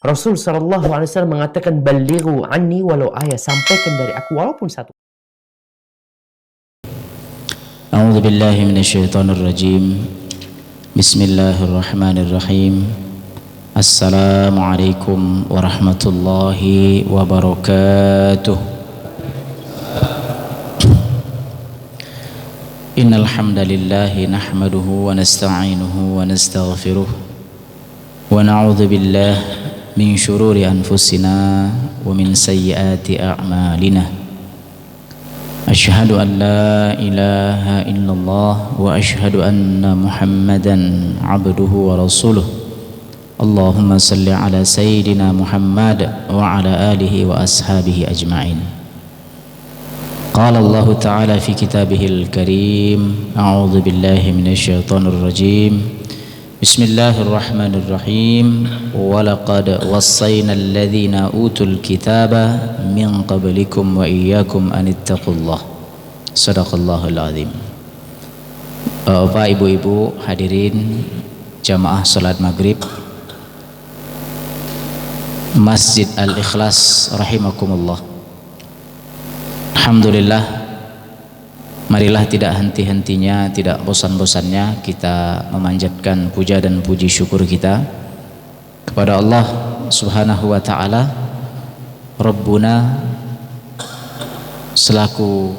Rasul sallallahu alaihi wasallam mengatakan, "Ballighu anni walau ayat." Sampaikan dari aku walaupun satu. A'udzu billahi minasyaitonir rajim. Bismillahirrahmanirrahim. Assalamualaikum warahmatullahi wabarakatuh. Innal hamdalillahi nahmaduhu wa nasta'inuhu wa nastaghfiruh wa na'udzu billahi min syururi anfusina wa min sayyiati a'malina. Asyhadu an la ilaha illallah wa asyhadu anna Muhammadan abduhu wa rasuluh. Allahumma salli ala sayyidina Muhammad wa ala alihi wa ashabihi ajma'in. Qala Allah ta'ala fi kitabihil karim. A'udzu billahi minasyaitonir rajim. Bismillahirrahmanirrahim. Walaqad wassayna alladhina utul kitaba min qablikum wa iyyakum an ittaqullah. Shadaqallahul azim. Bapak, ibu-ibu hadirin jamaah salat maghrib Masjid Al-Ikhlas rahimakumullah. Alhamdulillah, marilah tidak henti-hentinya, tidak bosan-bosannya kita memanjatkan puja dan puji syukur kita kepada Allah Subhanahu wa ta'ala, Rabbuna, selaku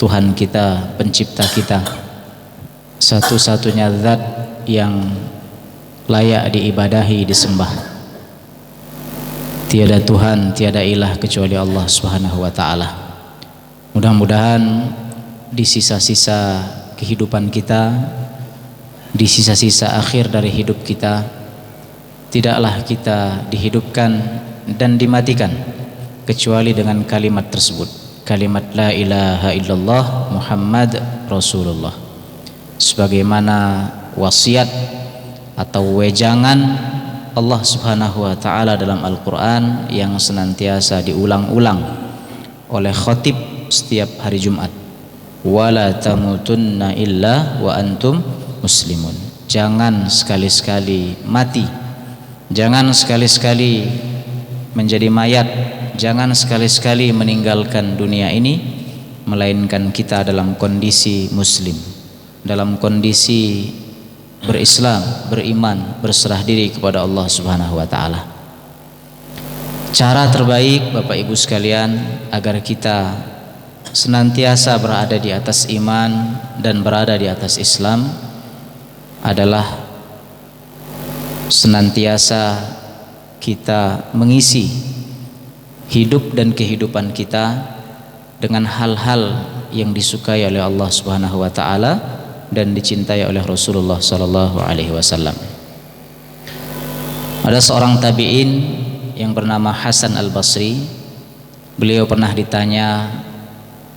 Tuhan kita, pencipta kita, satu-satunya zat yang layak diibadahi, disembah. Tiada Tuhan, tiada ilah kecuali Allah Subhanahu wa ta'ala. Mudah-mudahan di sisa-sisa kehidupan kita, di sisa-sisa akhir dari hidup kita, tidaklah kita dihidupkan dan dimatikan kecuali dengan kalimat tersebut, kalimat la ilaha illallah Muhammad Rasulullah, sebagaimana wasiat atau wejangan Allah Subhanahu wa ta'ala dalam Al-Quran yang senantiasa diulang-ulang oleh khatib setiap hari Jumat. Wala tamutunna illa wa antum muslimun. Jangan sekali-sekali mati, jangan sekali-sekali menjadi mayat, jangan sekali-sekali meninggalkan dunia ini melainkan kita dalam kondisi muslim, dalam kondisi berislam, beriman, berserah diri kepada Allah Subhanahu wa ta'ala. Cara terbaik Bapak Ibu sekalian agar kita senantiasa berada di atas iman dan berada di atas Islam adalah senantiasa kita mengisi hidup dan kehidupan kita dengan hal-hal yang disukai oleh Allah Subhanahu wa ta'ala dan dicintai oleh Rasulullah sallallahu alaihi wasallam. Ada seorang tabi'in yang bernama Hasan Al-Basri. Beliau pernah ditanya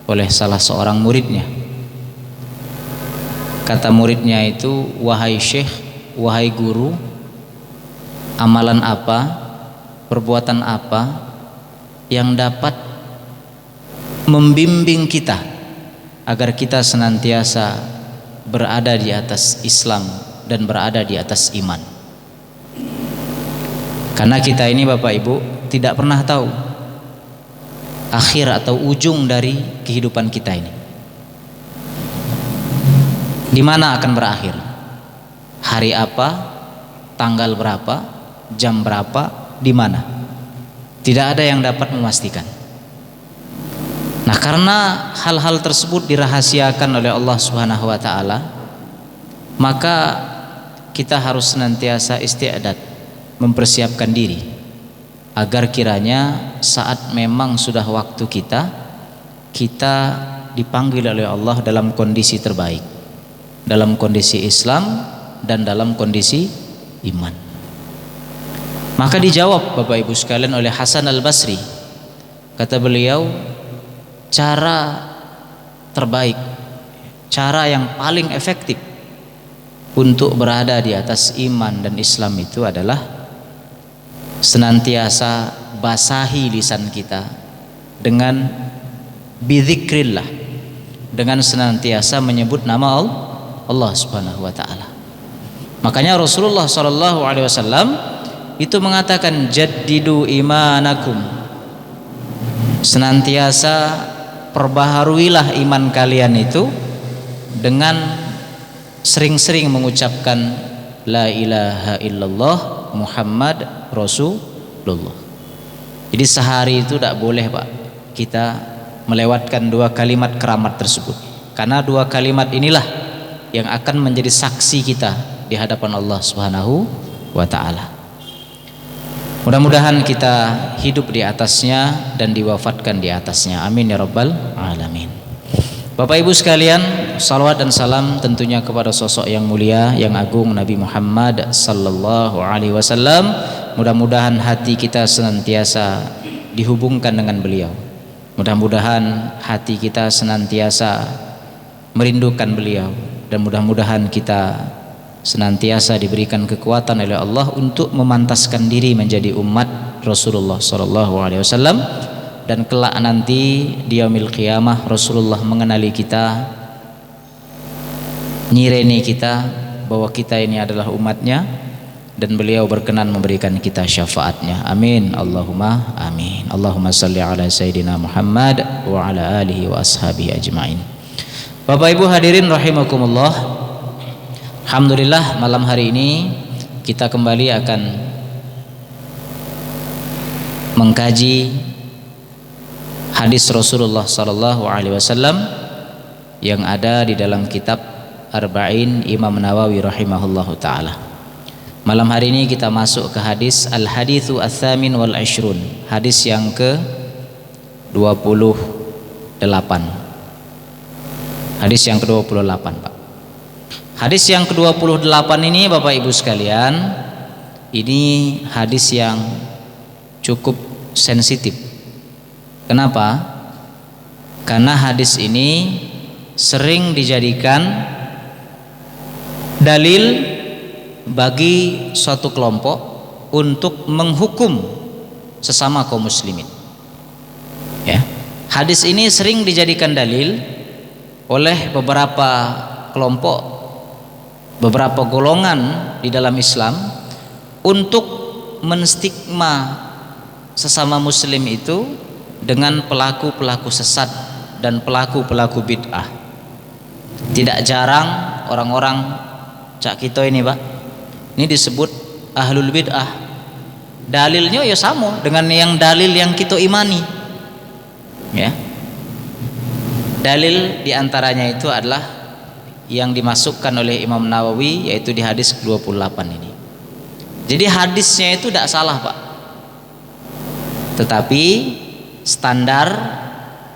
oleh salah seorang muridnya. Kata muridnya itu, "Wahai syekh, wahai guru, amalan apa, perbuatan apa yang dapat membimbing kita agar kita senantiasa berada di atas Islam dan berada di atas iman?" Karena kita ini Bapak Ibu tidak pernah tahu akhir atau ujung dari kehidupan kita ini, di mana akan berakhir, hari apa, tanggal berapa, jam berapa, di mana. Tidak ada yang dapat memastikan. Nah, karena hal-hal tersebut dirahasiakan oleh Allah Subhanahu wa ta'ala, maka kita harus senantiasa isti'dad, mempersiapkan diri agar kiranya saat memang sudah waktu kita dipanggil oleh Allah dalam kondisi terbaik, dalam kondisi Islam dan dalam kondisi iman. Maka dijawab Bapak Ibu sekalian oleh Hasan Al-Basri. Kata beliau, cara terbaik, cara yang paling efektif untuk berada di atas iman dan Islam itu adalah senantiasa basahi lisan kita dengan bidzikrillah, dengan senantiasa menyebut nama Allah Subhanahu wa ta'ala. Makanya Rasulullah SAW itu mengatakan jaddidu imanakum, senantiasa perbaharuilah iman kalian itu dengan sering-sering mengucapkan la ilaha illallah Muhammad Rasulullah. Jadi sehari itu tidak boleh Pak kita melewatkan dua kalimat keramat tersebut, karena dua kalimat inilah yang akan menjadi saksi kita di hadapan Allah Subhanahu wa ta'ala. Mudah-mudahan kita hidup di atasnya dan diwafatkan di atasnya, amin ya rabbal alamin. Bapak Ibu sekalian, salawat dan salam tentunya kepada sosok yang mulia, yang agung, Nabi Muhammad sallallahu alaihi wasallam. Mudah-mudahan hati kita senantiasa dihubungkan dengan beliau. Mudah-mudahan hati kita senantiasa merindukan beliau, dan mudah-mudahan kita senantiasa diberikan kekuatan oleh Allah untuk memantaskan diri menjadi umat Rasulullah sallallahu alaihi wasallam, dan kelak nanti di yaumil qiyamah Rasulullah mengenali kita, nyireni kita bahwa kita ini adalah umatnya, dan beliau berkenan memberikan kita syafaatnya. Amin Allahumma amin. Allahumma salli ala sayyidina Muhammad wa ala alihi wa ashabihi ajmain. Bapak Ibu hadirin rahimakumullah, alhamdulillah malam hari ini kita kembali akan mengkaji hadis Rasulullah sallallahu alaihi wasallam yang ada di dalam kitab Arba'in Imam Nawawi rahimahullahu taala. Malam hari ini kita masuk ke hadis al-haditsu ats-tsamin wal 'ishrun, hadis yang ke-28. Hadis yang ke-28, Pak. Hadis yang ke-28 ini Bapak Ibu sekalian, ini hadis yang cukup sensitif. Kenapa? Karena hadis ini sering dijadikan dalil bagi suatu kelompok untuk menghukum sesama kaum muslimin. Ya. Hadis ini sering dijadikan dalil oleh beberapa kelompok, beberapa golongan di dalam Islam untuk menstigma sesama muslim itu dengan pelaku-pelaku sesat dan pelaku-pelaku bid'ah. Tidak jarang orang-orang cak kita ini Pak, ini disebut ahlul bid'ah. Dalilnya ya sama dengan yang dalil yang kita imani. Ya. Dalil diantaranya itu adalah yang dimasukkan oleh Imam Nawawi, yaitu di hadis ke-28 ini. Jadi hadisnya itu tidak salah Pak, tetapi standar,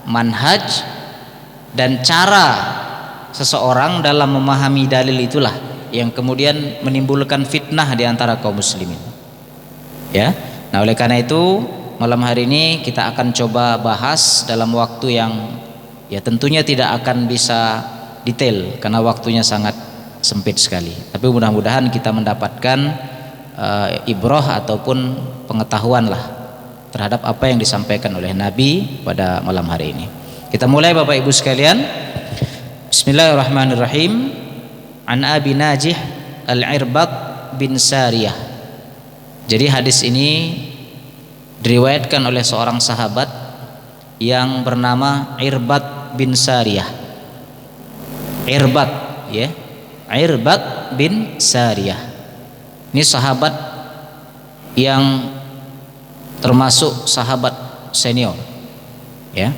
manhaj, dan cara seseorang dalam memahami dalil itulah yang kemudian menimbulkan fitnah di antara kaum muslimin. Ya. Nah, oleh karena itu malam hari ini kita akan coba bahas dalam waktu yang ya tentunya tidak akan bisa detail karena waktunya sangat sempit sekali. Tapi mudah-mudahan kita mendapatkan ibrah ataupun pengetahuan lah terhadap apa yang disampaikan oleh Nabi pada malam hari ini. Kita mulai Bapak Ibu sekalian. Bismillahirrahmanirrahim. An Abi Najih Al-Irbad bin Sariyah. Jadi hadis ini diriwayatkan oleh seorang sahabat yang bernama Irbad bin Sariyah. Irbad, ya. Irbad bin Sariyah. Ini sahabat yang termasuk sahabat senior, ya.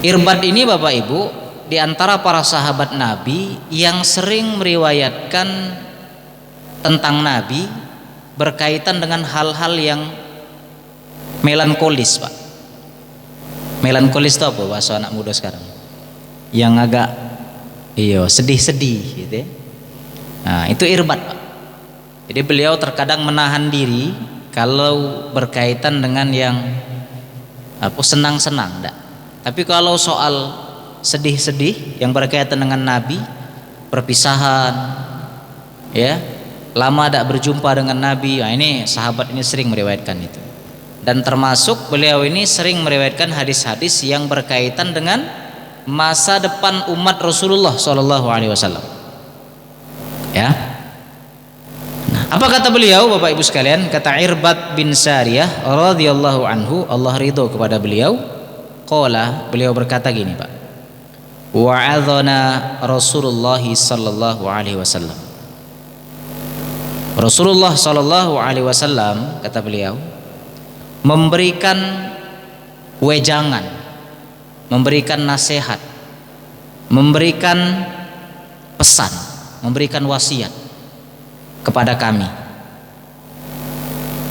Irbad ini Bapak Ibu di antara para sahabat Nabi yang sering meriwayatkan tentang Nabi berkaitan dengan hal-hal yang melankolis, Pak. Melankolis itu apa bahasa anak muda sekarang? Yang agak sedih-sedih gitu ya. Nah, itu Irbad, Pak. Jadi beliau terkadang menahan diri kalau berkaitan dengan yang senang-senang, enggak. Tapi kalau soal sedih-sedih yang berkaitan dengan Nabi, perpisahan, ya, lama tidak berjumpa dengan Nabi, nah ini sahabat ini sering meriwayatkan itu. Dan termasuk beliau ini sering meriwayatkan hadis-hadis yang berkaitan dengan masa depan umat Rasulullah SAW. Ya. Nah, Apa kata beliau, Bapak Ibu sekalian? Kata Irbad bin Sariyah radhiyallahu anhu, Allah ridho kepada beliau. Qala, beliau berkata gini, Pak. Wa'adhana Rasulullah sallallahu alaihi wasallam. Rasulullah sallallahu alaihi wasallam, kata beliau, memberikan wejangan, memberikan nasihat, memberikan pesan, memberikan wasiat kepada kami.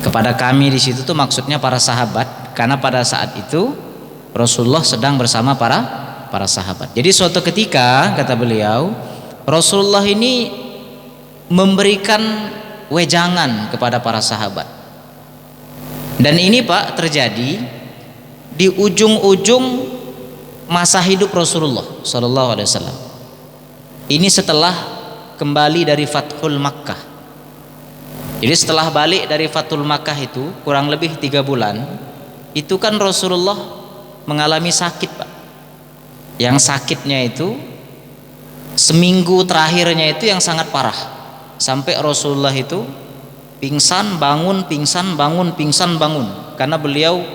Kepada kami di situ tuh maksudnya para sahabat, karena pada saat itu Rasulullah sedang bersama para sahabat. Jadi suatu ketika, kata beliau, Rasulullah ini memberikan wejangan kepada para sahabat. Dan ini, Pak, terjadi di ujung-ujung masa hidup Rasulullah sallallahu alaihi wasallam. Ini setelah kembali dari Fathul Makkah. Jadi setelah balik dari Fathul Makkah itu kurang lebih 3 bulan, itu kan Rasulullah mengalami sakit, Pak. Yang sakitnya itu seminggu terakhirnya itu yang sangat parah, sampai Rasulullah itu pingsan bangun, pingsan bangun, pingsan bangun, karena beliau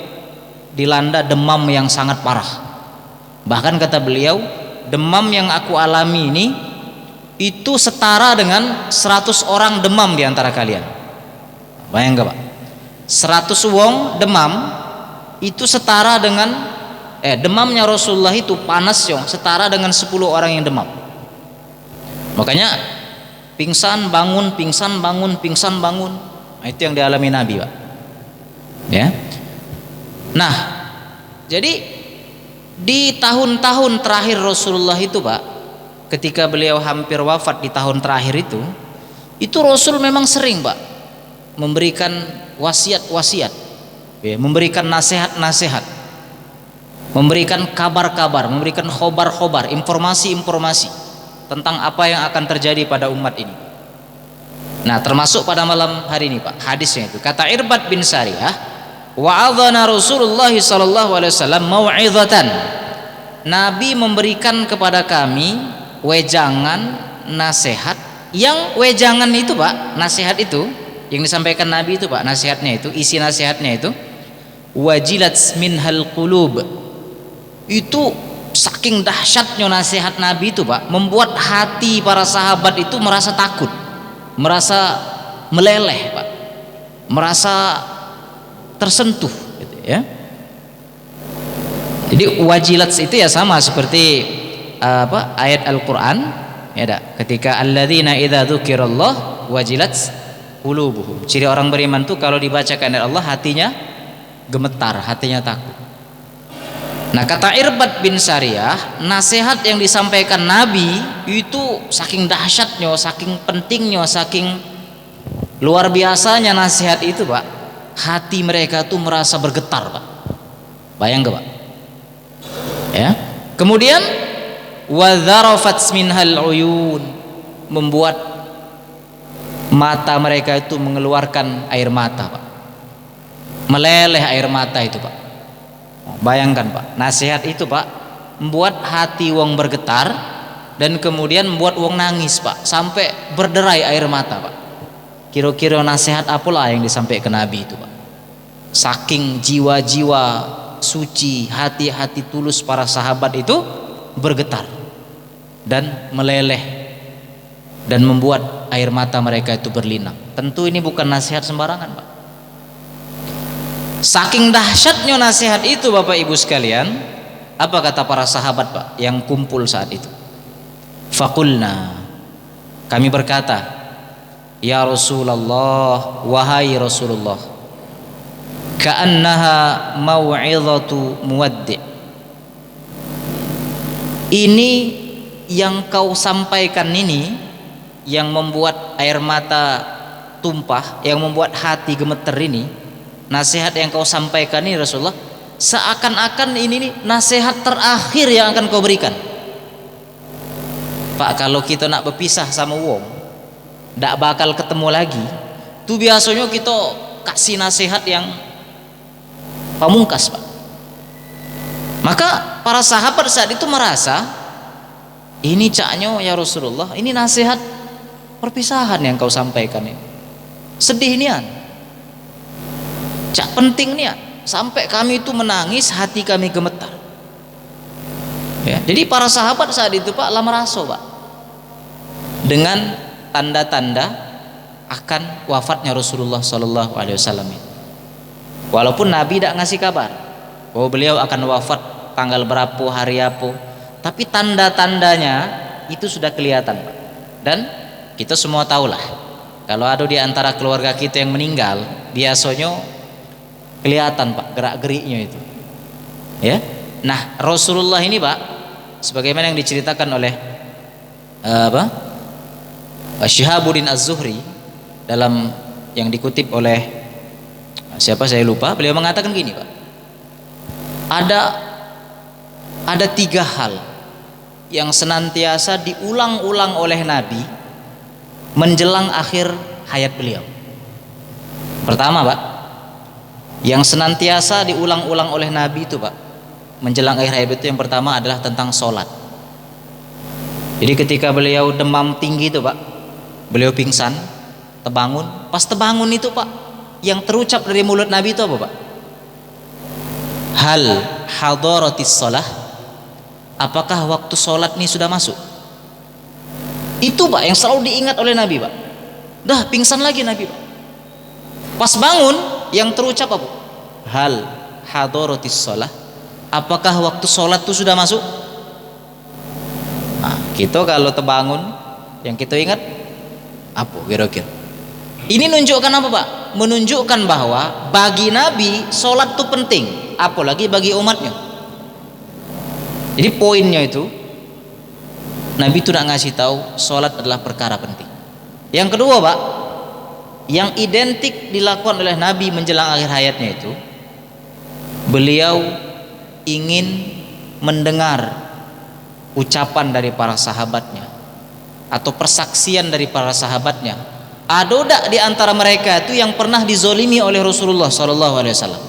dilanda demam yang sangat parah. Bahkan kata beliau, demam yang aku alami ini itu setara dengan 100 orang demam di antara kalian. Bayang gak, Pak? 100 wong demam itu setara dengan demamnya Rasulullah itu panas yang setara dengan 10 orang yang demam. Makanya pingsan bangun, pingsan bangun, pingsan bangun. Nah, itu yang dialami Nabi, Pak. Ya. Nah, jadi di tahun-tahun terakhir Rasulullah itu, Pak, ketika beliau hampir wafat di tahun terakhir itu Rasul memang sering, Pak, memberikan wasiat-wasiat, ya, memberikan nasihat-nasihat, memberikan kabar-kabar, memberikan khobar-khobar, informasi-informasi tentang apa yang akan terjadi pada umat ini. Nah, termasuk pada malam hari ini, Pak, hadisnya itu kata Irbad bin Sariyah, wa'adhana Rasulullah sallallahu alaihi wasallam mau'izatan. Nabi memberikan kepada kami wejangan, nasihat. Yang wejangan itu, Pak, nasihat itu yang disampaikan Nabi itu, Pak, nasihatnya itu, isi nasihatnya itu wajilat minhal qulub. Itu saking dahsyatnya nasihat Nabi itu, Pak, membuat hati para sahabat itu merasa takut, merasa meleleh, Pak, merasa tersentuh, gitu ya. Jadi wajilat itu ya sama seperti ayat Al-Qur'an, ya, ketika alladzina idza dzukirallah wajilat qulubuhum. Ciri orang beriman tuh kalau dibacakan ayat Allah hatinya gemetar, hatinya takut. Nah, kata Irbad bin Sariyah, nasihat yang disampaikan Nabi itu saking dahsyatnya, saking pentingnya, saking luar biasanya nasihat itu, Pak, hati mereka tuh merasa bergetar, Pak. Bayang gak, Pak? Ya. Kemudian wadharafat minhal uyun, membuat mata mereka itu mengeluarkan air mata, Pak. Meleleh air mata itu, Pak. Bayangkan, Pak, nasihat itu, Pak, membuat hati wong bergetar dan kemudian membuat wong nangis, Pak, sampai berderai air mata, Pak. Kira-kira nasihat apalah yang disampaikan Nabi itu, Pak. Saking jiwa-jiwa suci, hati-hati tulus para sahabat itu bergetar dan meleleh dan membuat air mata mereka itu berlinang. Tentu ini bukan nasihat sembarangan, Pak. Saking dahsyatnya nasihat itu, Bapak Ibu sekalian, apa kata para sahabat, Pak, yang kumpul saat itu? Faqulna, kami berkata, ya Rasulullah, wahai Rasulullah, ka'annaha mau'izatu muwaddi'. Ini yang kau sampaikan ini, yang membuat air mata tumpah, yang membuat hati gemeter ini, nasihat yang kau sampaikan ini Rasulullah, seakan-akan ini nih nasihat terakhir yang akan kau berikan. Pak, kalau kita nak berpisah sama wong, ndak bakal ketemu lagi, tuh biasanya kita kasih nasihat yang pamungkas, Pak. Maka para sahabat saat itu merasa, ini caknya ya Rasulullah, ini nasihat perpisahan yang kau sampaikan ini. sedih nian, cak penting nian, sampai kami itu menangis, hati kami gemetar. Ya, jadi para sahabat saat itu Pak lah merasa Pak dengan tanda-tanda akan wafatnya Rasulullah Sallallahu Alaihi Wasallam. Walaupun Nabi tidak ngasih kabar bahwa beliau akan wafat tanggal berapa, hari apa, tapi tanda-tandanya itu sudah kelihatan Pak. Dan kita semua tahulah kalau ada di antara keluarga kita yang meninggal, biasanya kelihatan Pak gerak-geriknya itu. Ya. Nah, Rasulullah ini Pak, sebagaimana yang diceritakan oleh Syihabuddin Az-Zuhri dalam yang dikutip oleh siapa saya lupa, beliau mengatakan gini Pak, ada 3 hal yang senantiasa diulang-ulang oleh Nabi menjelang akhir hayat beliau. Pertama Pak, yang senantiasa diulang-ulang oleh Nabi itu Pak menjelang akhir hayat itu, yang pertama adalah tentang sholat. Jadi ketika beliau demam tinggi itu Pak, beliau pingsan, terbangun. Pas terbangun itu Pak, yang terucap dari mulut Nabi itu apa Pak? Hal hadaratis shalah, apakah waktu sholat ini sudah masuk? Itu Pak yang selalu diingat oleh Nabi Pak. Dah pingsan lagi Nabi Pak. Pas bangun yang terucap apa? Hal hadaratis shalah, apakah waktu sholat itu sudah masuk? Nah, kita kalau terbangun yang kita ingat apa kira-kira? Ini menunjukkan apa Pak? Menunjukkan bahwa bagi Nabi sholat itu penting, apalagi bagi umatnya. Jadi poinnya itu Nabi itu nak ngasih tahu sholat adalah perkara penting. Yang kedua Pak, yang identik dilakukan oleh Nabi menjelang akhir hayatnya itu, beliau ingin mendengar ucapan dari para sahabatnya atau persaksian dari para sahabatnya. Ada tak di antara mereka itu yang pernah dizolimi oleh Rasulullah Sallallahu Alaihi Wasallam?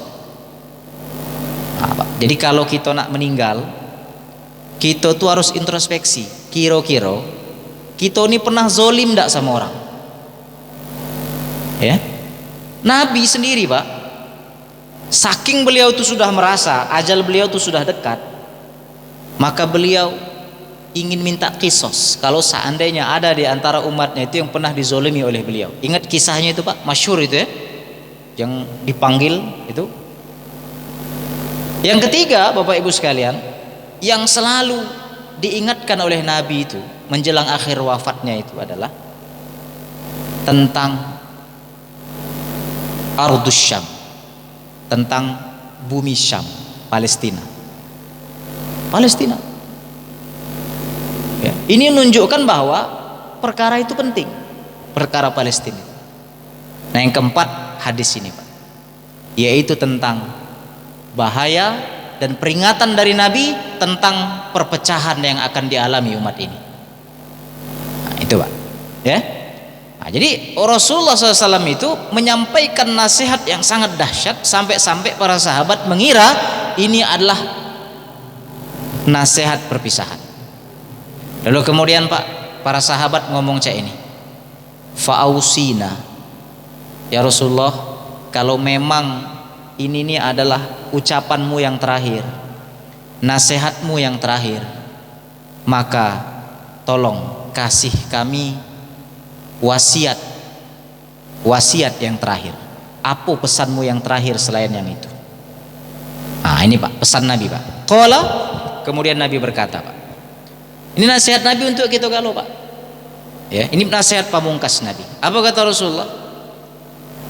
Jadi kalau kita nak meninggal, kita tuh harus introspeksi. Kira-kira kita ini pernah zolim tak sama orang? Ya, Nabi sendiri Pak, saking beliau itu sudah merasa ajal beliau itu sudah dekat, maka beliau ingin minta kisos kalau seandainya ada di antara umatnya itu yang pernah dizolimi oleh beliau. Ingat kisahnya itu Pak, masyhur itu ya, yang dipanggil itu. Yang ketiga Bapak Ibu sekalian, yang selalu diingatkan oleh Nabi itu menjelang akhir wafatnya itu adalah tentang Ardus Syam, tentang bumi Syam, Palestina. Ya, ini menunjukkan bahwa perkara itu penting, perkara Palestina. Nah yang keempat hadis ini Pak, yaitu tentang bahaya dan peringatan dari Nabi tentang perpecahan yang akan dialami umat ini. Nah, itu Pak ya. Nah, jadi Rasulullah SAW itu menyampaikan nasihat yang sangat dahsyat sampai-sampai para sahabat mengira ini adalah nasihat perpisahan. Lalu kemudian Pak, para sahabat ngomong cak ini, fa'ausina ya Rasulullah, kalau memang ini adalah ucapanmu yang terakhir, nasihatmu yang terakhir, maka tolong kasih kami wasiat yang terakhir. Apa pesanmu yang terakhir selain yang itu? Nah ini Pak pesan Nabi Pak. Qala, kemudian Nabi berkata Pak, ini nasihat Nabi untuk kita kalau Pak ya, ini nasihat pamungkas Nabi. Apa kata Rasulullah?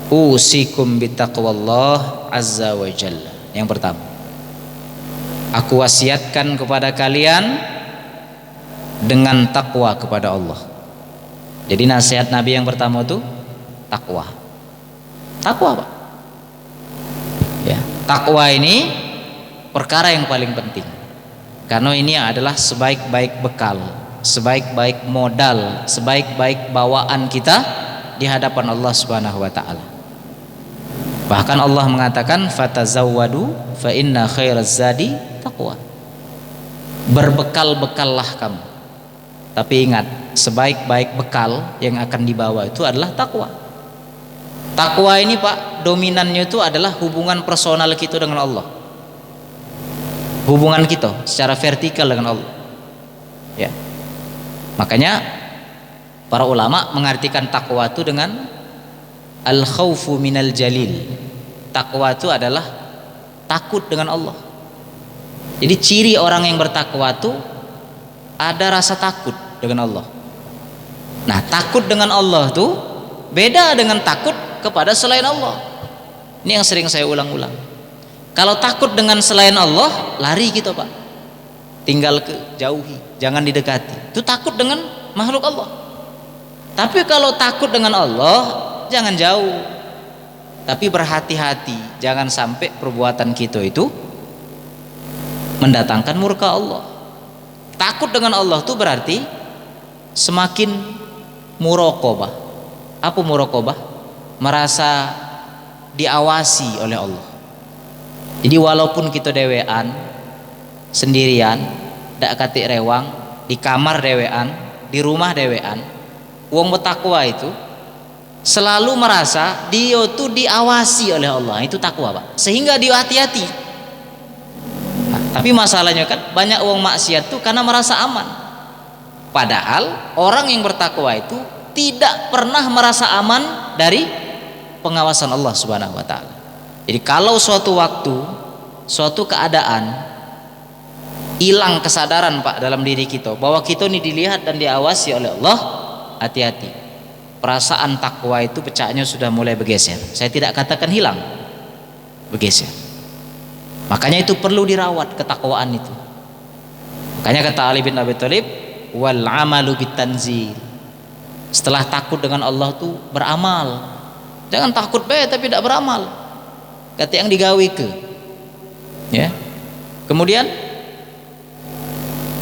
Usikum bitaqwallah azza wa jalla. Yang pertama, aku wasiatkan kepada kalian dengan takwa kepada Allah. Jadi nasihat Nabi yang pertama itu takwa. Takwa Pak ya, takwa ini perkara yang paling penting, karena ini adalah sebaik-baik bekal, sebaik-baik modal, sebaik-baik bawaan kita di hadapan Allah Subhanahu wa taala. Bahkan Allah mengatakan fatazawwadu fa inna khairaz zadi taqwa. Berbekal-bekallah kamu. Tapi ingat, sebaik-baik bekal yang akan dibawa itu adalah takwa. Takwa ini Pak, dominannya itu adalah hubungan personal kita dengan Allah. Hubungan kita secara vertikal dengan Allah. Ya. Makanya para ulama mengartikan takwa itu dengan al-khaufu minal jalil. Takwa itu adalah takut dengan Allah. Jadi ciri orang yang bertakwa itu ada rasa takut dengan Allah. Nah, takut dengan Allah tuh beda dengan takut kepada selain Allah. Ini yang sering saya ulang-ulang. Kalau takut dengan selain Allah, lari kita Pak. Tinggal jauhi, jangan didekati. Itu takut dengan makhluk Allah. Tapi kalau takut dengan Allah, jangan jauh. Tapi berhati-hati, jangan sampai perbuatan kita itu mendatangkan murka Allah. Takut dengan Allah itu berarti semakin muraqabah. Apa muraqabah? Merasa diawasi oleh Allah. Jadi walaupun kita dewean, sendirian, dak katik rewang, di kamar dewean, di rumah dewean, wong bertakwa itu selalu merasa dia tuh diawasi oleh Allah. Itu takwa Pak. Sehingga dia hati-hati. Nah, tapi masalahnya kan banyak wong maksiat tuh karena merasa aman. Padahal orang yang bertakwa itu tidak pernah merasa aman dari pengawasan Allah Subhanahu wa taala. Jadi kalau suatu waktu, suatu keadaan hilang kesadaran Pak dalam diri kita bahwa kita ini dilihat dan diawasi oleh Allah, hati-hati. Perasaan takwa itu pecahnya sudah mulai bergeser. Saya tidak katakan hilang, bergeser. Makanya itu perlu dirawat ketakwaan itu. Makanya kata Ali bin Abi Thalib, wal amalu bitanzil. Setelah takut dengan Allah tuh beramal. Jangan takut tapi tidak beramal. Kata yang digawe ke. Ya. Kemudian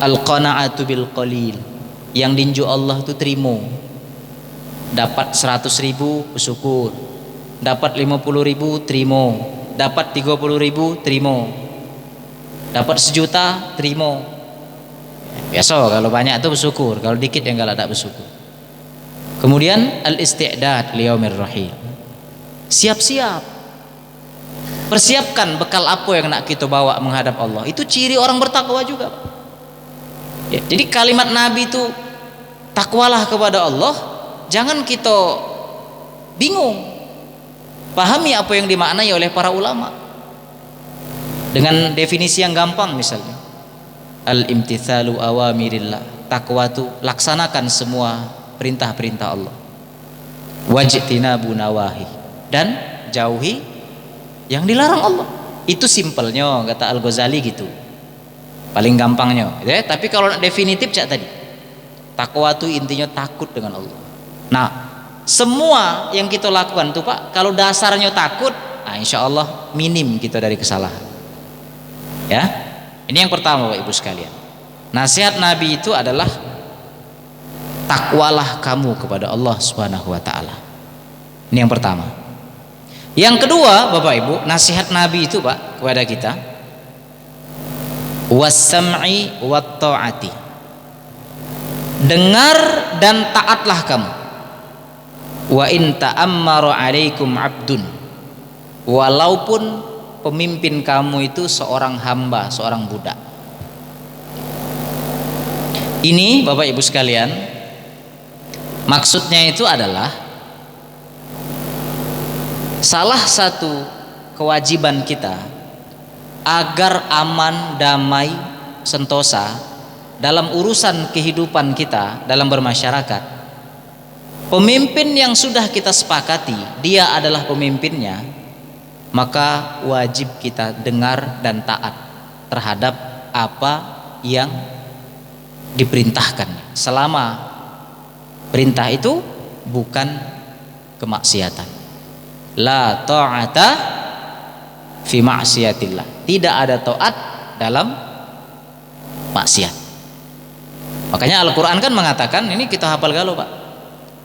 al-qana'atu bil qalil. Yang dinju Allah tuh terima. Dapat 100.000 bersyukur. Dapat 50.000 terima. Dapat 30.000 terima. Dapat 1 juta terima. Biasa kalau banyak itu bersyukur, kalau dikit yang enggak ada bersyukur. Kemudian al-isti'dad liyaumir rahil. Siap-siap. Persiapkan bekal apa yang nak kita bawa menghadap Allah. Itu ciri orang bertakwa juga. Ya, jadi kalimat Nabi itu takwalah kepada Allah, jangan kita bingung. Pahami apa yang dimaknai oleh para ulama. Dengan definisi yang gampang misalnya. Al-imtithalu awamirillah. Takwa itu laksanakan semua perintah-perintah Allah. Wajtinabu nawahi, dan jauhi yang dilarang Allah. Itu simpelnya kata Al-Ghazali gitu. Paling gampangnya, ya. Tapi kalau definitif cak tadi. Takwa itu intinya takut dengan Allah. Nah, semua yang kita lakukan tuh Pak, kalau dasarnya takut, nah insya Allah minim kita dari kesalahan. Ya, ini yang pertama Bapak Ibu sekalian. Nasihat Nabi itu adalah takwalah kamu kepada Allah Subhanahu wa taala. Ini yang pertama. Yang kedua, Bapak Ibu, nasihat Nabi itu Pak kepada kita was-sam'i wat-ta'ati. Dengar dan taatlah kamu. Wa in ta'ammara 'alaikum 'abdun. Walaupun pemimpin kamu itu seorang hamba, seorang budak. Ini Bapak Ibu sekalian, maksudnya itu adalah salah satu kewajiban kita agar aman, damai, sentosa dalam urusan kehidupan kita dalam bermasyarakat. Pemimpin yang sudah kita sepakati dia adalah pemimpinnya, maka wajib kita dengar dan taat terhadap apa yang diperintahkan selama perintah itu bukan kemaksiatan. La ta'ata fi ma'siyatillah. Tidak ada taat dalam maksiat. Makanya Al-Qur'an kan mengatakan, ini kita hafal galau Pak.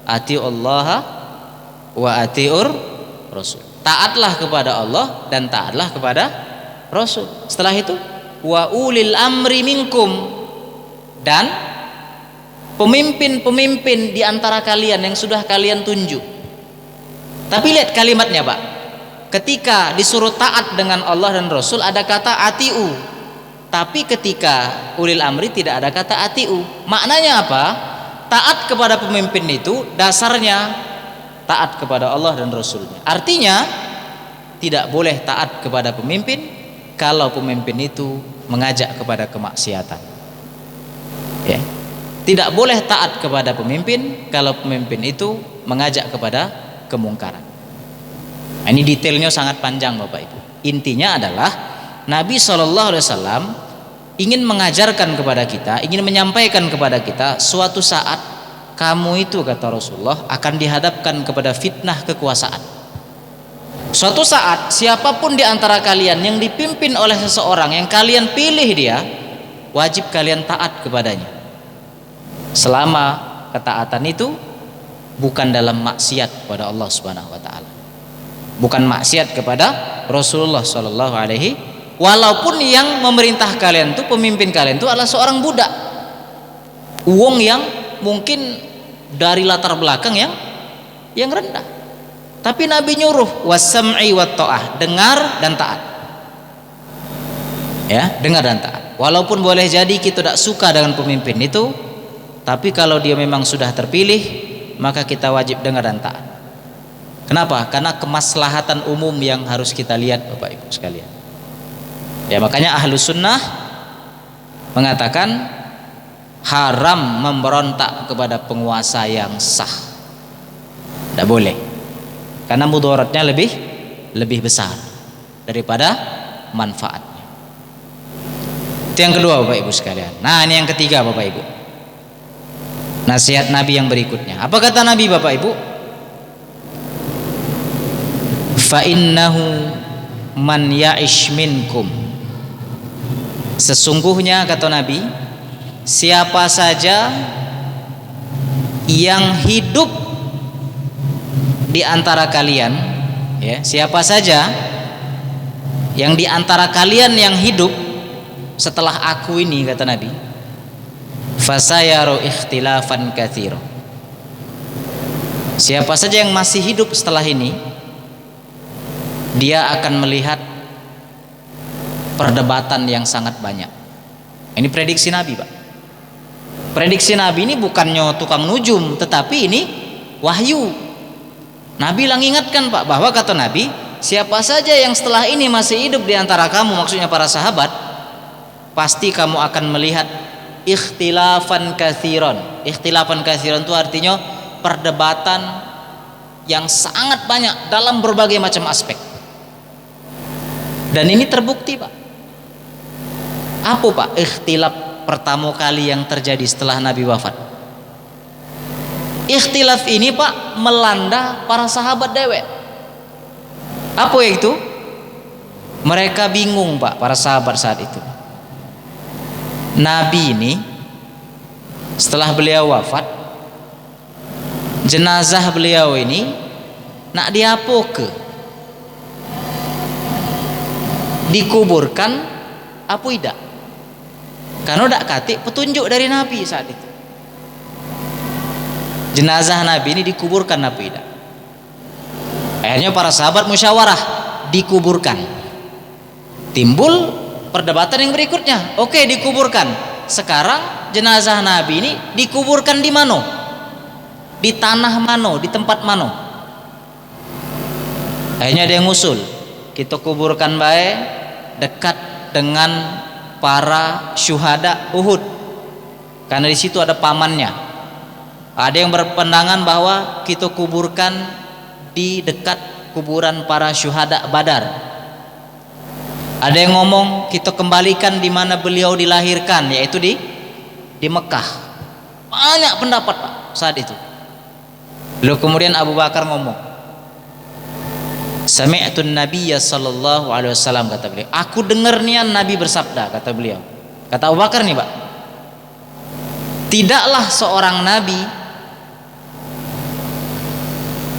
Atiullaha wa atiur rasul. Taatlah kepada Allah dan taatlah kepada Rasul. Setelah itu wa ulil amri minkum, dan pemimpin-pemimpin di antara kalian yang sudah kalian tunjuk. Tapi lihat kalimatnya Pak, ketika disuruh taat dengan Allah dan Rasul ada kata atiu, tapi ketika ulil amri tidak ada kata atiu. Maknanya apa? Taat kepada pemimpin itu dasarnya taat kepada Allah dan Rasulnya. Artinya tidak boleh taat kepada pemimpin kalau pemimpin itu mengajak kepada kemaksiatan, ya. Tidak boleh taat kepada pemimpin kalau pemimpin itu mengajak kepada kemungkaran. Nah, ini detailnya sangat panjang Bapak Ibu. Intinya adalah Nabi SAW ingin mengajarkan kepada kita, ingin menyampaikan kepada kita, suatu saat kamu itu, kata Rasulullah, akan dihadapkan kepada fitnah kekuasaan. Suatu saat siapapun di antara kalian yang dipimpin oleh seseorang yang kalian pilih dia, wajib kalian taat kepadanya. Selama ketaatan itu bukan dalam maksiat kepada Allah Subhanahu wa taala. Bukan maksiat kepada Rasulullah sallallahu alaihi, walaupun yang memerintah kalian itu, pemimpin kalian itu adalah seorang budak. Wong yang mungkin dari latar belakang yang rendah. Tapi Nabi nyuruh wasam'i wat ta'ah, dengar dan taat. Ya, dengar dan taat. Walaupun boleh jadi kita tidak suka dengan pemimpin itu, tapi kalau dia memang sudah terpilih, maka kita wajib dengar dan taat. Kenapa? Karena kemaslahatan umum yang harus kita lihat Bapak Ibu sekalian. Ya, makanya Ahlus Sunnah mengatakan haram memberontak kepada penguasa yang sah. Tidak boleh. Karena mudaratnya lebih besar daripada manfaatnya. Itu yang kedua Bapak Ibu sekalian. Nah, ini yang ketiga Bapak Ibu. Nasihat Nabi yang berikutnya. Apa kata Nabi Bapak Ibu? Fa innahu man ya'ish minkum. Sesungguhnya kata Nabi, siapa saja yang hidup di antara kalian, ya, siapa saja yang di antara kalian yang hidup setelah aku ini, kata Nabi, fasayaru ikhtilafan katsira. Siapa saja yang masih hidup setelah ini, dia akan melihat perdebatan yang sangat banyak. Ini prediksi Nabi, Pak. Prediksi Nabi ini bukannya tukang nujum, tetapi ini wahyu. Nabi lang ingatkan Pak, bahwa kata Nabi, siapa saja yang setelah ini masih hidup di antara kamu, maksudnya para sahabat, pasti kamu akan melihat ikhtilafan katsiran. Ikhtilafan katsiran itu artinya perdebatan yang sangat banyak dalam berbagai macam aspek. Dan ini terbukti Pak. Apa Pak ikhtilaf pertama kali yang terjadi setelah Nabi wafat? Ikhtilaf ini Pak melanda para sahabat dewek. Apa itu? Mereka bingung Pak, para sahabat saat itu. Nabi ini setelah beliau wafat, jenazah beliau ini nak diapoke, dikuburkan apa tidak? Karena tidak katik petunjuk dari Nabi saat itu. Jenazah Nabi ini dikuburkan apa tidak? Akhirnya para sahabat musyawarah, dikuburkan. Timbul perdebatan yang berikutnya. Oke, dikuburkan. Sekarang jenazah Nabi ini dikuburkan di mana? Di tanah mana? Di tempat mana? Akhirnya ada yang ngusul, kita kuburkan baik dekat dengan para syuhada Uhud, karena di situ ada pamannya. Ada yang berpandangan bahwa kita kuburkan di dekat kuburan para syuhada Badar. Ada yang ngomong kita kembalikan di mana beliau dilahirkan, yaitu di Mekah. Banyak pendapat Pak saat itu. Lalu kemudian Abu Bakar ngomong, sami'tun nabiyya sallallahu alaihi wasallam, kata beliau, aku dengar nian Nabi bersabda, kata beliau. Kata Abu Bakar nih Pak, tidaklah seorang nabi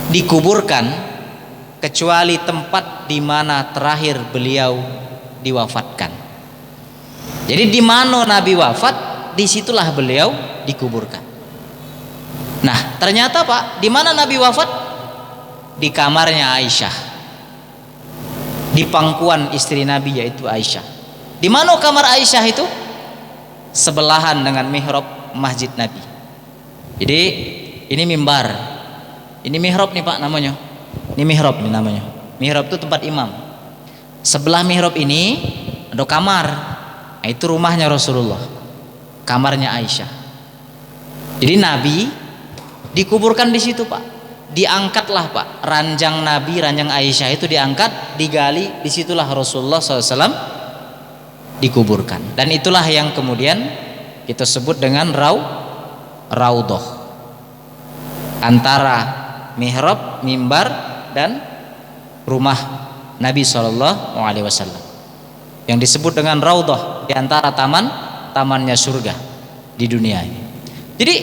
dikuburkan kecuali tempat di mana terakhir beliau diwafatkan. Jadi di mana Nabi wafat, disitulah beliau dikuburkan. Nah ternyata Pak, di mana Nabi wafat? di kamarnya Aisyah, di pangkuan istri Nabi yaitu Aisyah. Di mana kamar Aisyah itu? Sebelahan dengan mihrab masjid Nabi. Jadi ini mimbar, ini mihrab nih Pak namanya. Ini mihrab nih namanya. Mihrab itu tempat imam. Sebelah mihrab ini ada kamar. Nah, itu rumahnya Rasulullah, kamarnya Aisyah. Jadi Nabi dikuburkan di situ Pak. Diangkatlah Pak ranjang Nabi, ranjang Aisyah itu diangkat, digali, disitulah Rasulullah SAW dikuburkan. Dan itulah yang kemudian kita sebut dengan raudhah, antara mihrab, mimbar dan rumah Nabi SAW, yang disebut dengan raudhah, di antara tamannya surga di dunia ini. Jadi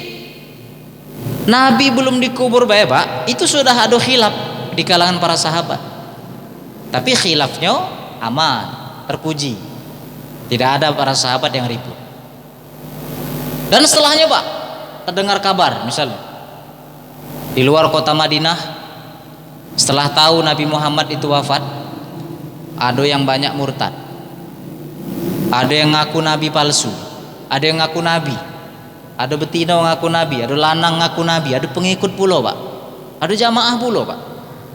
Nabi belum dikubur baik Pak, itu sudah ada khilaf di kalangan para sahabat. Tapi khilafnya aman, terpuji. Tidak ada para sahabat yang ribut. Dan setelahnya Pak, terdengar kabar misalnya di luar kota Madinah, setelah tahu Nabi Muhammad itu wafat, ada yang banyak murtad, ada yang ngaku Nabi palsu, ada yang ngaku Nabi, ada betina ngaku Nabi, ada lanang ngaku Nabi, ada pengikut pula Pak, ada jamaah pula Pak.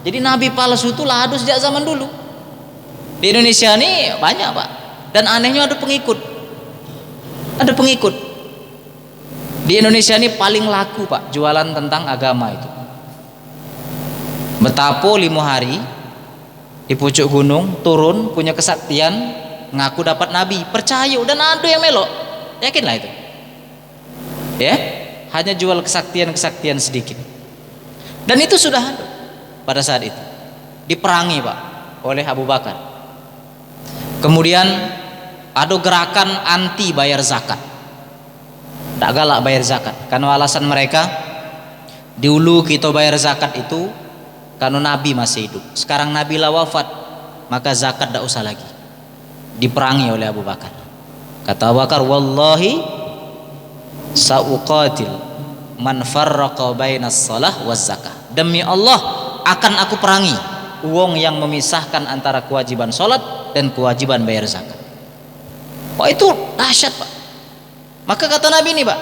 Jadi Nabi palsu itu lah ada sejak zaman dulu. Di Indonesia ini banyak Pak. Dan anehnya ada pengikut. Ada pengikut. Di Indonesia ini paling laku Pak jualan tentang agama itu. Betapa 5 hari di pucuk gunung turun punya kesaktian, ngaku dapat Nabi, percaya, dan ada yang melok. Yakinlah itu. Ya, hanya jual kesaktian sedikit. Dan itu sudah ada pada saat itu. Diperangi Pak oleh Abu Bakar. Kemudian ada gerakan anti bayar zakat. Tak galak bayar zakat karena alasan mereka, dulu kita bayar zakat itu karena Nabi masih hidup. Sekarang Nabi lah wafat, maka zakat tak usah lagi. Diperangi oleh Abu Bakar. Kata Abu Bakar, wallahi sa'uqatil man farraqa bainas shalah waz zakah. Demi Allah akan aku perangi wong yang memisahkan antara kewajiban salat dan kewajiban bayar zakat. Wah, itu dahsyat Pak. Maka kata Nabi ini Pak,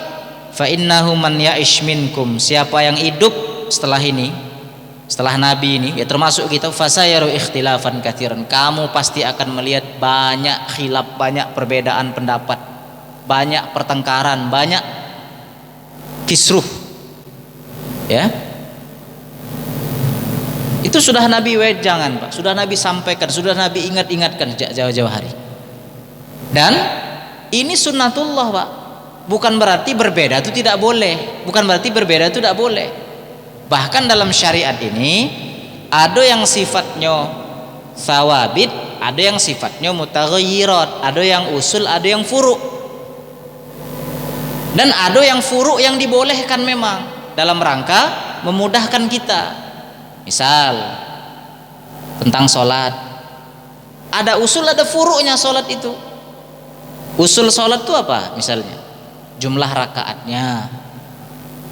fa innahu man ya'ish minkum, siapa yang hidup setelah ini, setelah Nabi ini, ya termasuk kita, fasayaru ikhtilafan katsiran, kamu pasti akan melihat banyak khilaf, banyak perbedaan pendapat, banyak pertengkaran, banyak kisruh. Ya, itu sudah Nabi jangan Pak, sudah Nabi sampaikan, sudah Nabi ingatkan sejak jauh-jauh hari. Dan ini sunnatullah Pak, bukan berarti berbeda itu tidak boleh, bukan berarti berbeda itu tidak boleh. Bahkan dalam syariat ini ada yang sifatnya sawabit, ada yang sifatnya mutaghayyirat, ada yang usul, ada yang furu'. Dan ada yang furu' yang dibolehkan memang dalam rangka memudahkan kita. Misal tentang sholat, ada usul, ada furu'nya sholat itu. Usul sholat itu apa? Misalnya jumlah rakaatnya,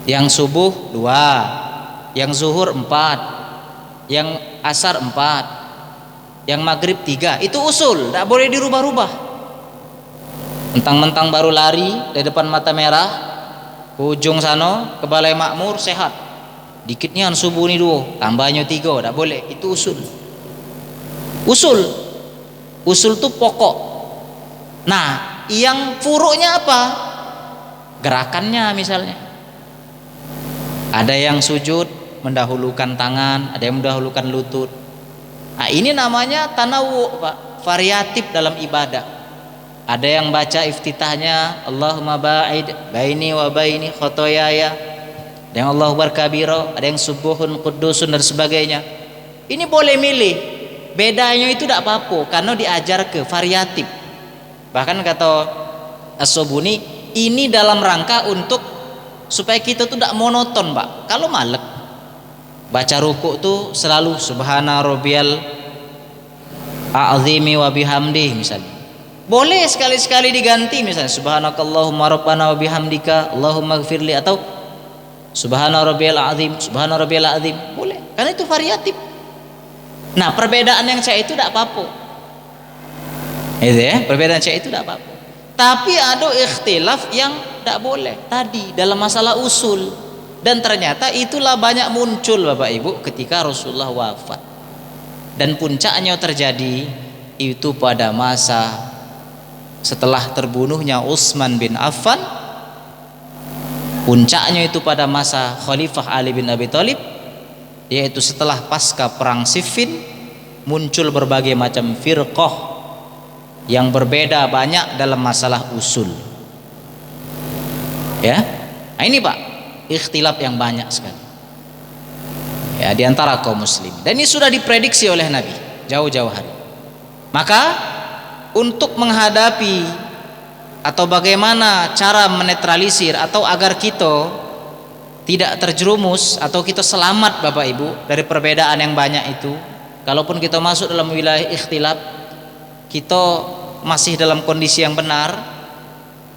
yang subuh 2, yang zuhur 4, yang asar 4, yang maghrib 3. Itu usul, tidak boleh dirubah-rubah. Mentang-mentang baru lari dari depan mata merah ke ujung sana ke Balai Makmur sehat, dikitnya subuh ini 2, tambahnya 3, tidak boleh. Itu usul. Usul itu pokok. Nah, yang furu'nya apa? Gerakannya misalnya. Ada yang sujud mendahulukan tangan, ada yang mendahulukan lutut. Nah, ini namanya tanawu Pak, variatif dalam ibadah. Ada yang baca iftitahnya Allahumma ba'id baini wa baini khotoyaya, ada yang Allahu akbar kabira, ada yang subuhun qudusun dan sebagainya. Ini boleh milih. Bedanya itu tidak apa-apa karena diajar ke variatif. Bahkan kata As-Sobuni, ini dalam rangka untuk supaya kita tuh tidak monoton Pak. Kalau malek baca rukuk tuh selalu subhana rabbiyal a'zimi wa bihamdi misalnya. Boleh sekali-sekali diganti misalnya subhanakallahumma rabbana wa bihamdika Allahumma gfirli, atau subhana rabbiyal azim, subhana rabbiyal azim. Boleh. karena itu variatif. Nah, perbedaan yang cek itu tidak apa-apa. Itu ya, perbedaan cek itu tidak apa-apa. Tapi ada ikhtilaf yang tidak boleh tadi dalam masalah usul, dan ternyata itulah banyak muncul Bapak Ibu ketika Rasulullah wafat. Dan puncaknya terjadi itu pada masa setelah terbunuhnya Utsman bin Affan. Puncaknya itu pada masa Khalifah Ali bin Abi Thalib, yaitu setelah pasca perang Siffin muncul berbagai macam firqah yang berbeda banyak dalam masalah usul. Ya, nah ini Pak, ikhtilaf yang banyak sekali. Ya, di antara kaum muslim. Dan ini sudah diprediksi oleh Nabi jauh-jauh hari. Maka untuk menghadapi atau bagaimana cara menetralisir atau agar kita tidak terjerumus atau kita selamat Bapak Ibu dari perbedaan yang banyak itu, kalaupun kita masuk dalam wilayah ikhtilaf, kita masih dalam kondisi yang benar,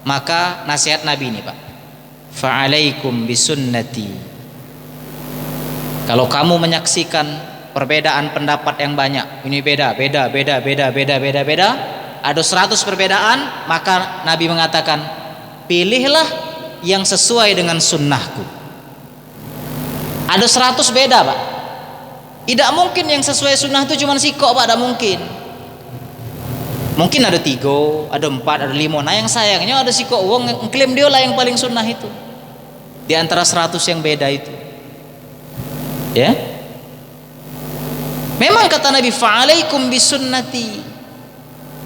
maka nasihat Nabi ini Pak, fa'alaikum bisunnati. Kalau kamu menyaksikan perbedaan pendapat yang banyak, ini beda, ada 100 perbedaan, maka Nabi mengatakan, pilihlah yang sesuai dengan sunnahku. Ada 100 beda Pak, tidak mungkin yang sesuai sunnah itu cuma sikok Pak, tidak mungkin. Mungkin ada 3, ada 4, ada 5. Nah yang sayangnya ada sikok wong yang klaim dia lah yang paling sunnah itu di antara 100 yang beda itu. Ya, memang kata Nabi, fa'alaikum bisunnati.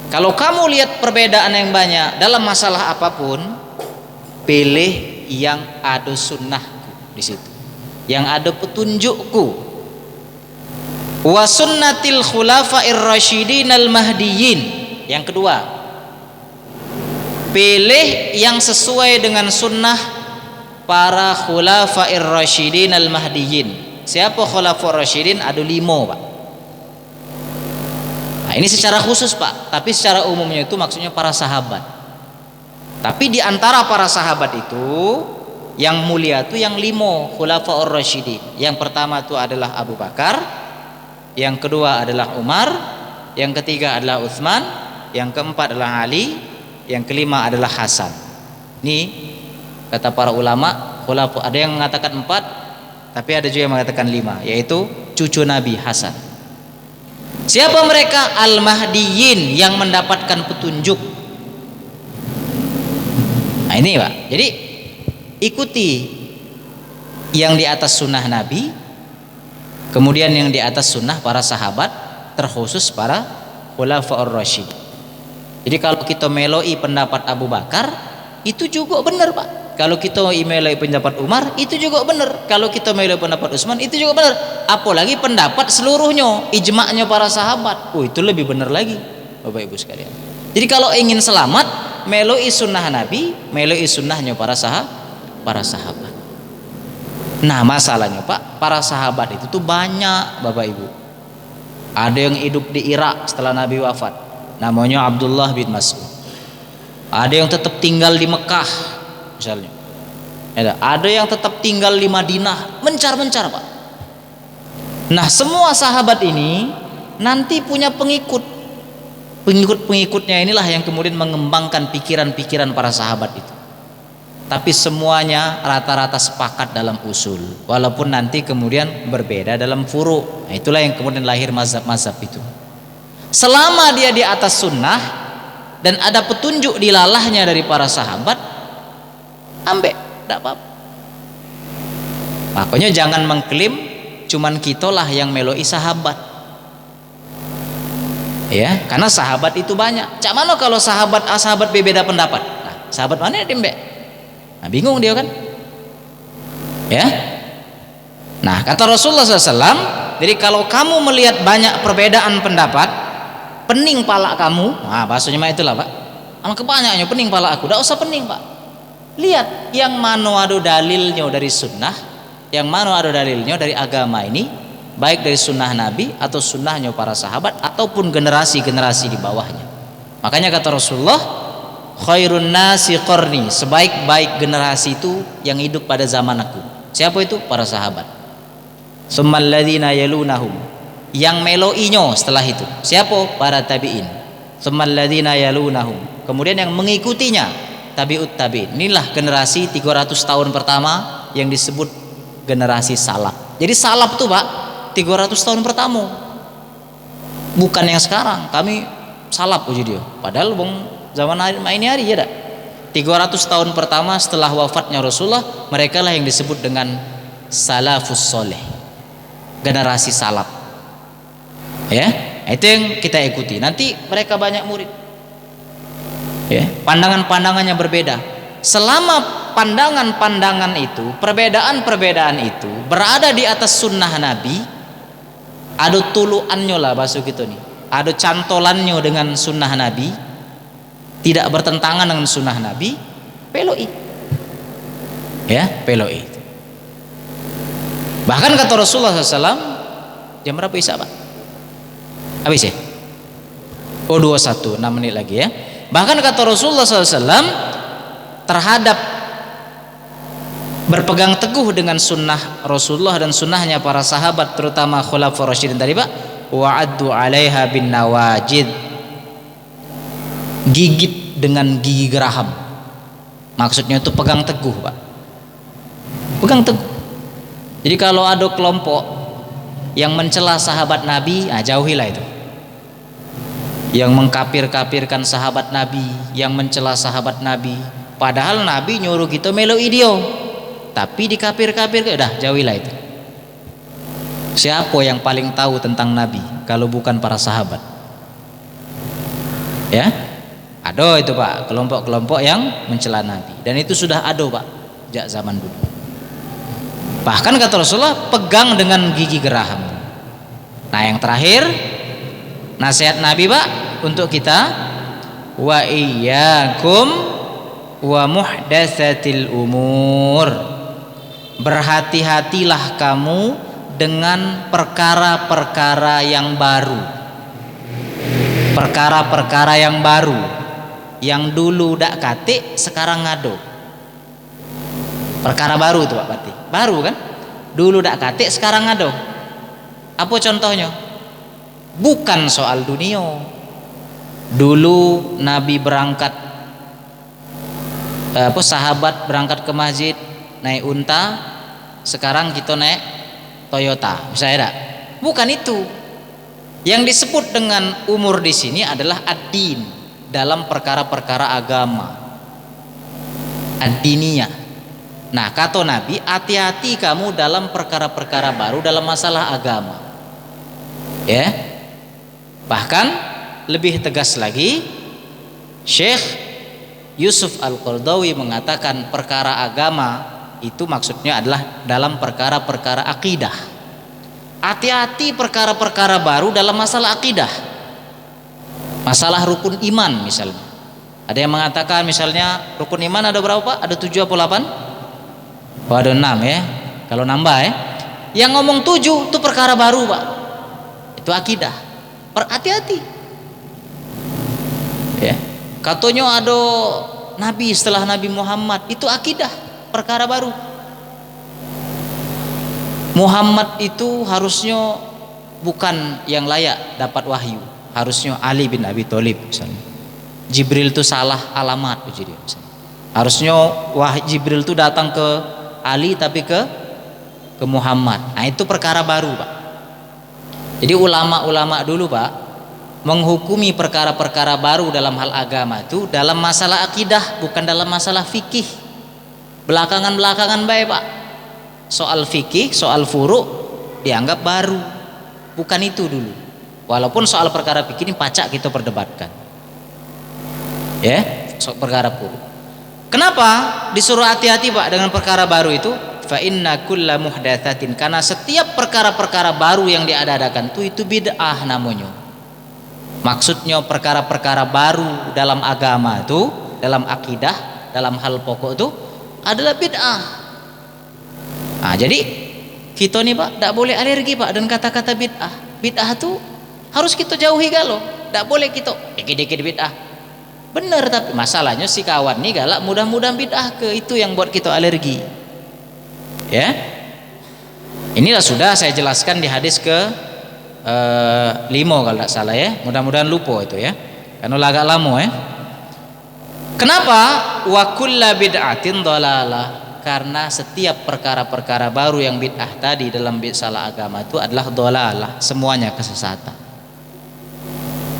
Kalau kamu lihat perbedaan yang banyak dalam masalah apapun, pilih yang ada sunnahku di situ, yang ada petunjukku. Wa sunnatil khulafa'ir rasyidin al mahdiyyin. Yang kedua, pilih yang sesuai dengan sunnah para khulafa'ir rasyidin al mahdiyyin. Siapa khulafa'ur rasyidin? Ada 5 Pak. Nah ini secara khusus Pak, tapi secara umumnya itu maksudnya para sahabat. Tapi di antara para sahabat itu yang mulia itu yang 5 khulafa'ur rasyidin. Yang pertama itu adalah Abu Bakar, yang kedua adalah Umar, yang ketiga adalah Utsman, yang keempat adalah Ali, yang kelima adalah Hasan. Ini kata para ulama, ada yang mengatakan 4, tapi ada juga yang mengatakan 5, yaitu cucu Nabi Hasan. Siapa mereka? Al-Mahdiyyin, yang mendapatkan petunjuk. Nah ini Pak, jadi ikuti yang di atas sunnah Nabi, kemudian yang di atas sunnah para sahabat, terkhusus para khulafa'ur rasyid. Jadi kalau kita meloi pendapat Abu Bakar, itu juga benar Pak. Kalau kita meloi pendapat Umar, itu juga benar. Kalau kita meloi pendapat Utsman, itu juga benar. Apalagi pendapat seluruhnya, ijma'nya para sahabat, itu lebih benar lagi Bapak Ibu sekalian. Jadi kalau ingin selamat, meloi sunnah Nabi, meloi sunnahnya para sahabat. Nah masalahnya Pak, para sahabat itu tuh banyak Bapak Ibu. Ada yang hidup di Irak setelah Nabi wafat, namanya Abdullah bin Mas'ud. Ada yang tetap tinggal di Mekah misalnya. Ada yang tetap tinggal di Madinah, mencar-mencar Pak. Nah semua sahabat ini nanti punya pengikutnya inilah yang kemudian mengembangkan pikiran-pikiran para sahabat itu. Tapi semuanya rata-rata sepakat dalam usul, walaupun nanti kemudian berbeda dalam furu'. Nah, itulah yang kemudian lahir mazhab-mazhab itu. Selama dia di atas sunnah dan ada petunjuk dilalahnya dari para sahabat, ambek, tidak apa-apa. Makanya jangan mengklaim cuman kitalah yang meloi sahabat. Ya, karena sahabat itu banyak. Cak mana kalau sahabat berbeda pendapat? Nah, sahabat mana yang mbek? Nah, bingung dia kan? Ya. Nah, kata Rasulullah SAW, jadi kalau kamu melihat banyak perbedaan pendapat, pening pala kamu. Nah, bahasanya mah itulah Pak. Ama kebanyakannya pening pala aku. Tidak usah pening Pak. Lihat yang mana ada dalilnya dari sunnah, yang mana ada dalilnya dari agama ini, baik dari sunnah Nabi atau sunnahnya para sahabat ataupun generasi-generasi di bawahnya. Makanya kata Rasulullah, khairun nasi qarni, sebaik-baik generasi itu yang hidup pada zaman aku. Siapa itu? Para sahabat. Tsummal ladzina yalunahum, yang meloinyo setelah itu siapa? Para tabi'in. Tsummal ladzina yalunahum, kemudian yang mengikutinya tabi'ut tabi'in. Inilah generasi 300 tahun pertama yang disebut generasi salaf. Jadi salaf tuh Pak 300 tahun pertama, bukan yang sekarang kami salaf puji dia, padahal bang zaman ini hari ya dak. 300 tahun pertama setelah wafatnya Rasulullah, mereka lah yang disebut dengan salafus soleh, generasi salaf. Ya, itu yang kita ikuti. Nanti mereka banyak murid. Ya, pandangan-pandangannya berbeda. Selama pandangan-pandangan itu, perbedaan-perbedaan itu berada di atas sunnah Nabi, ada tuluannya lah bahasa gitu nih, ada cantolannya dengan sunnah Nabi, tidak bertentangan dengan sunnah Nabi, peloi. Ya, peloi. Bahkan kata Rasulullah SAW, jam berapa Isya Pak? Habis ya? Oh 21, 6 menit lagi ya. Bahkan kata Rasulullah SAW terhadap berpegang teguh dengan sunnah Rasulullah dan sunnahnya para sahabat, terutama khulafaur rasyidin tadi Pak, wa'addu 'alaiha bin nawajid, gigit dengan gigi geraham. Maksudnya itu pegang teguh Pak, pegang teguh. Jadi kalau ada kelompok yang mencela sahabat Nabi, jauhilah itu. Yang mengkafir-kafirkan sahabat Nabi, yang mencela sahabat Nabi, padahal Nabi nyuruh kita melo idio, tapi dikafir-kafir, udah jauhilah itu. Siapa yang paling tahu tentang Nabi kalau bukan para sahabat? Ya, ada itu Pak, kelompok-kelompok yang mencela Nabi, dan itu sudah ada Pak sejak zaman dulu. Bahkan kata Rasulullah, pegang dengan gigi geraham. Nah yang terakhir, nasihat Nabi Pak untuk kita, wa iyyakum wa muhdatsatil umur, berhati-hatilah kamu dengan perkara-perkara yang baru, perkara-perkara yang baru, yang dulu dak kate sekarang ngado. Perkara baru itu Pak, berarti baru kan, dulu dak kate sekarang ngado. Apa contohnya? Bukan soal dunia. Dulu Nabi berangkat, sahabat berangkat ke masjid naik unta, sekarang kita naik Toyota, misalnya dak? Bukan itu. Yang disebut dengan umur di sini adalah ad-din, dalam perkara-perkara agama, ad-diniyah. Nah kata Nabi, hati-hati kamu dalam perkara-perkara baru dalam masalah agama. Ya, bahkan lebih tegas lagi, Syekh Yusuf Al-Qaradawi mengatakan perkara agama itu maksudnya adalah dalam perkara-perkara akidah. Hati-hati perkara-perkara baru dalam masalah akidah, masalah rukun iman misalnya. Ada yang mengatakan misalnya rukun iman ada berapa Pak? Ada 7 atau 8? Oh ada 6 ya, kalau nambah ya. Yang ngomong 7 itu perkara baru Pak, itu akidah. Hati-hati ya. Katanya ada Nabi setelah Nabi Muhammad, itu akidah, perkara baru. Muhammad itu harusnya bukan yang layak dapat wahyu, harusnya Ali bin Abi Thalib misalnya. Jibril itu salah alamat jadi misalnya. Harusnya Jibril itu datang ke Ali tapi ke Muhammad. Nah itu perkara baru Pak. Jadi ulama-ulama dulu Pak menghukumi perkara-perkara baru dalam hal agama itu dalam masalah akidah, bukan dalam masalah fikih. Belakangan-belakangan baik Pak, soal fikih, soal furu' dianggap baru, bukan itu dulu. Walaupun soal perkara fikih ini pacak kita perdebatkan ya, soal perkara furu'. Kenapa disuruh hati-hati Pak dengan perkara baru itu? Fa inna kulla muhdatsatin, karena setiap perkara-perkara baru yang diadakan itu bid'ah namanya. Maksudnya perkara-perkara baru dalam agama itu, dalam akidah, dalam hal pokok itu adalah bid'ah. Nah, jadi kita nih Pak tidak boleh alergi Pak dan kata-kata bid'ah. Bid'ah itu harus kita jauhi galau. Tidak boleh kita dikit-dikit bid'ah. Bener, tapi masalahnya si kawan nih galak mudah-mudahan bid'ah ke, itu yang buat kita alergi. Ya. Inilah sudah saya jelaskan di hadis ke 5 kalau tidak salah ya. Mudah-mudahan lupa itu ya. Karena agak lama ya. Kenapa wa kullu bid'atin dhalalah? Karena setiap perkara-perkara baru yang bid'ah tadi dalam masalah agama itu adalah dhalalah, semuanya kesesatan.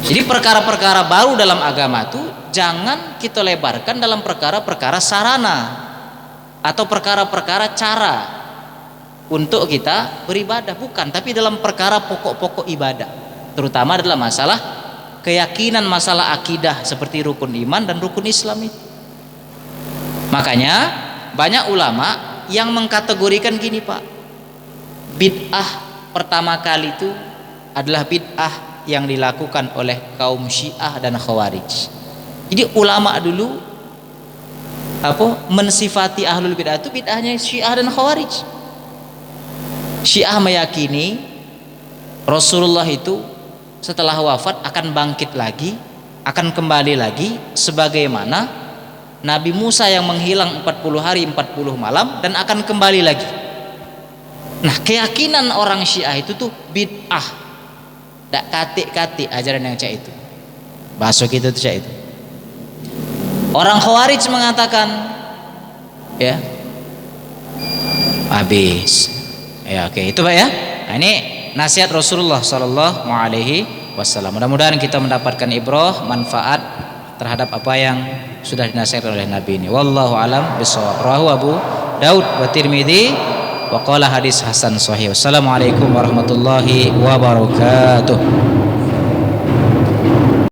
Jadi perkara-perkara baru dalam agama itu jangan kita lebarkan dalam perkara-perkara sarana atau perkara-perkara cara untuk kita beribadah, bukan, tapi dalam perkara pokok-pokok ibadah, terutama adalah masalah keyakinan, masalah akidah seperti rukun iman dan rukun Islam itu. Makanya banyak ulama yang mengkategorikan gini Pak, bid'ah pertama kali itu adalah bid'ah yang dilakukan oleh kaum Syiah dan Khawarij. Jadi ulama dulu mensifati ahlul bid'ah itu bid'ahnya Syiah dan Khawarij. Syiah meyakini Rasulullah itu setelah wafat akan bangkit lagi, akan kembali lagi sebagaimana Nabi Musa yang menghilang 40 hari 40 malam dan akan kembali lagi. Nah, keyakinan orang Syiah itu tuh bid'ah, tak katik-katik ajaran yang cak itu, bahasa kita tuh cak itu. Orang Khawarij mengatakan ya habis ya, oke, itu Pak ya. Nah, ini nasihat Rasulullah Sallallahu Alaihi Wasallam. Mudah-mudahan kita mendapatkan ibrah, manfaat terhadap apa yang sudah dinasihatkan oleh Nabi ini. Wallahu alam bishawab. Rawahu Abu Daud wa Tirmidzi wa qala hadis hasan sahih. Wassalamualaikum warahmatullahi wabarakatuh.